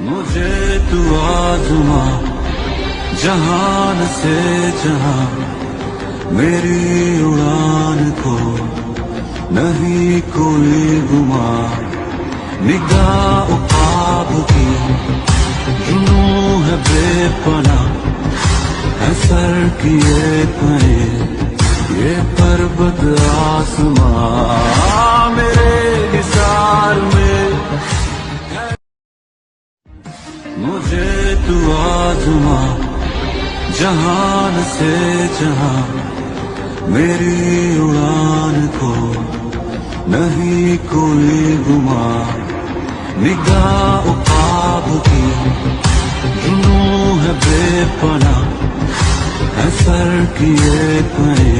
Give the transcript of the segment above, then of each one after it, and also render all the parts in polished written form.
مجھے تو آزما جہان سے جہاں، میری اڑان کو نہیں کوئی گما، نگاہ خواب کی جنوں ہے بے پناہ، ہے سر کیے پئے یہ پربت آسمان، میرے نثار میں مجھے تو آزما جہان سے جہاں، میری اڑان کو نہیں کوئی گما، نگاہ خواب کی جنوں ہے بے پناہ، ہے سر کیے پئے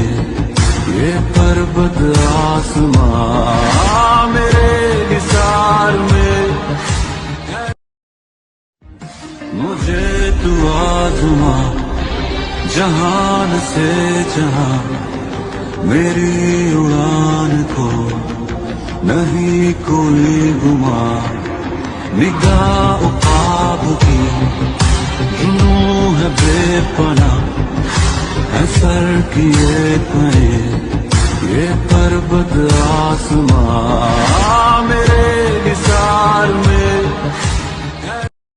یہ پربت آسمان، میرے نثار میں مجھے تو آزما جہان سے جہاں، میری اڑان کو نہیں کوئی گما، نگاہ خواب کی جنوں ہے بے پناہ، ہے سر کیے پئے یہ پربت آسمان۔